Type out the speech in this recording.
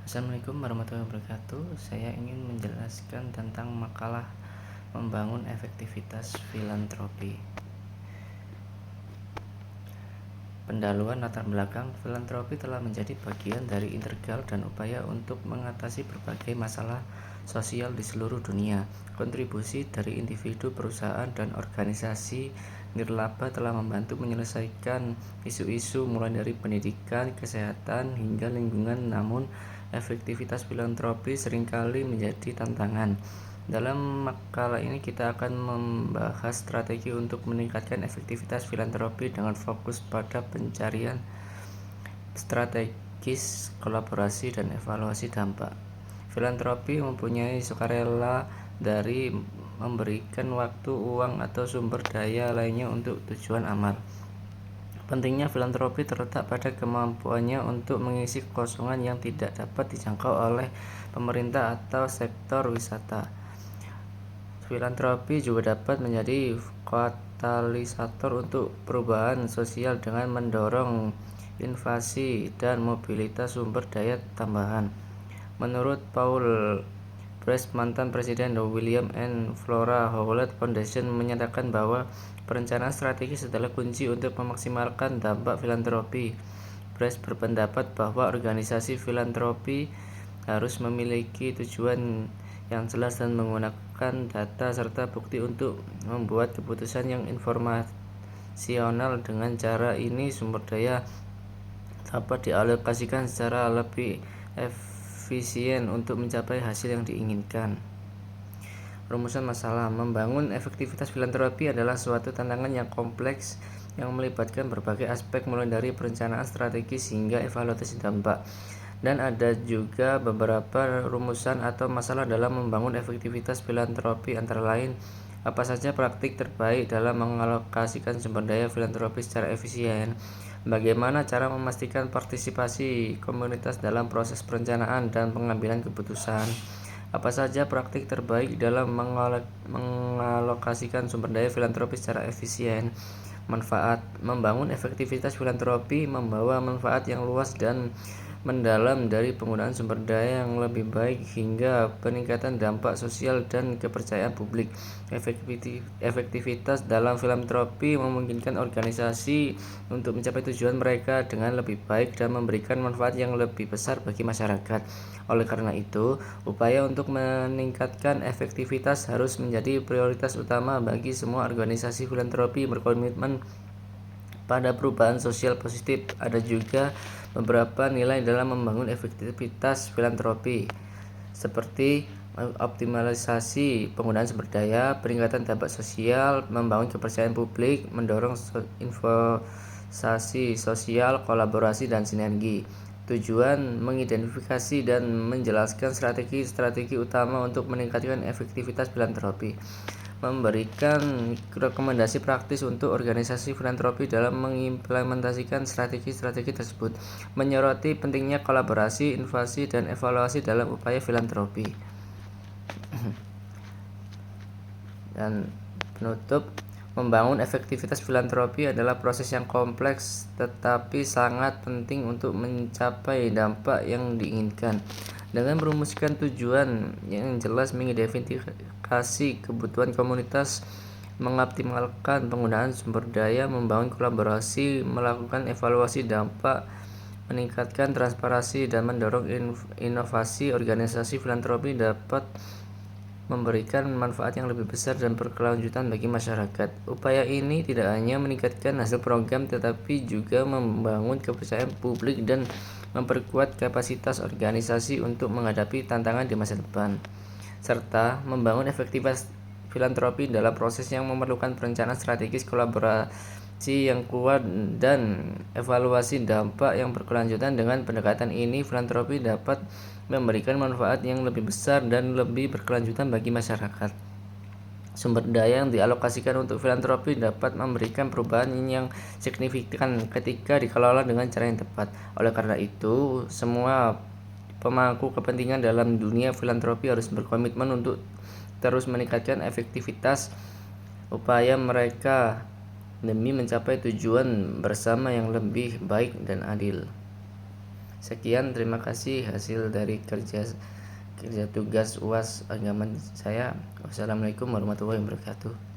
Assalamualaikum warahmatullahi wabarakatuh. Saya ingin menjelaskan tentang makalah membangun efektivitas filantropi. Pendahuluan latar belakang, filantropi telah menjadi bagian dari integral dan upaya untuk mengatasi berbagai masalah sosial di seluruh dunia. Kontribusi dari individu, perusahaan, dan organisasi nirlaba telah membantu menyelesaikan isu-isu mulai dari pendidikan, kesehatan, hingga lingkungan. Namun, efektivitas filantropi seringkali menjadi tantangan. Dalam makalah ini kita akan membahas strategi untuk meningkatkan efektivitas filantropi dengan fokus pada pencarian strategis, kolaborasi, dan evaluasi dampak. Filantropi mempunyai sukarela dari memberikan waktu, uang, atau sumber daya lainnya untuk tujuan amal. Pentingnya filantropi terletak pada kemampuannya untuk mengisi kekosongan yang tidak dapat dijangkau oleh pemerintah atau sektor wisata. Filantropi juga dapat menjadi katalisator untuk perubahan sosial dengan mendorong inovasi dan mobilitas sumber daya tambahan. Menurut Paul Brest, mantan presiden The William and Flora Howard Foundation, menyatakan bahwa perencanaan strategis adalah kunci untuk memaksimalkan dampak filantropi. Brest berpendapat bahwa organisasi filantropi harus memiliki tujuan yang jelas dan menggunakan data serta bukti untuk membuat keputusan yang informasional. Dengan cara ini, sumber daya dapat dialokasikan secara lebih efisien untuk mencapai hasil yang diinginkan. Rumusan masalah. Membangun efektivitas filantropi adalah suatu tantangan yang kompleks yang melibatkan berbagai aspek mulai dari perencanaan strategis hingga evaluasi dampak. Dan ada juga beberapa rumusan atau masalah dalam membangun efektivitas filantropi, antara lain apa saja praktik terbaik dalam mengalokasikan sumber daya filantropi secara efisien, bagaimana cara memastikan partisipasi komunitas dalam proses perencanaan dan pengambilan keputusan, apa saja praktik terbaik dalam mengalokasikan sumber daya filantropi secara efisien. Manfaat. Membangun efektivitas filantropi membawa manfaat yang luas dan mendalam, dari penggunaan sumber daya yang lebih baik hingga peningkatan dampak sosial dan kepercayaan publik. Efektivitas dalam filantropi memungkinkan organisasi untuk mencapai tujuan mereka dengan lebih baik dan memberikan manfaat yang lebih besar bagi masyarakat. Oleh karena itu, upaya untuk meningkatkan efektivitas harus menjadi prioritas utama bagi semua organisasi filantropi berkomitmen pada perubahan sosial positif. Ada juga beberapa nilai dalam membangun efektivitas filantropi, seperti optimalisasi penggunaan sumber daya, peningkatan dampak sosial, membangun kepercayaan publik, mendorong investasi sosial, kolaborasi, dan sinergi. Tujuan mengidentifikasi dan menjelaskan strategi-strategi utama untuk meningkatkan efektivitas filantropi, memberikan rekomendasi praktis untuk organisasi filantropi dalam mengimplementasikan strategi-strategi tersebut, menyoroti pentingnya kolaborasi, inovasi, dan evaluasi dalam upaya filantropi. Dan penutup, membangun efektivitas filantropi adalah proses yang kompleks tetapi sangat penting untuk mencapai dampak yang diinginkan. Dengan merumuskan tujuan yang jelas, mengidentifikasi kebutuhan komunitas, mengoptimalkan penggunaan sumber daya, membangun kolaborasi, melakukan evaluasi dampak, meningkatkan transparansi, dan mendorong inovasi, organisasi filantropi dapat memberikan manfaat yang lebih besar dan berkelanjutan bagi masyarakat. Upaya ini tidak hanya meningkatkan hasil program tetapi juga membangun kepercayaan publik dan memperkuat kapasitas organisasi untuk menghadapi tantangan di masa depan, serta membangun efektivitas filantropi dalam proses yang memerlukan perencanaan strategis, kolaborasi yang kuat, dan evaluasi dampak yang berkelanjutan. Dengan pendekatan ini, filantropi dapat memberikan manfaat yang lebih besar dan lebih berkelanjutan bagi masyarakat. Sumber daya yang dialokasikan untuk filantropi dapat memberikan perubahan yang signifikan ketika dikelola dengan cara yang tepat. Oleh karena itu, semua pemangku kepentingan dalam dunia filantropi harus berkomitmen untuk terus meningkatkan efektivitas upaya mereka demi mencapai tujuan bersama yang lebih baik dan adil. Sekian, terima kasih hasil dari kerja kerja tugas UAS agama saya. Wassalamualaikum warahmatullahi wabarakatuh.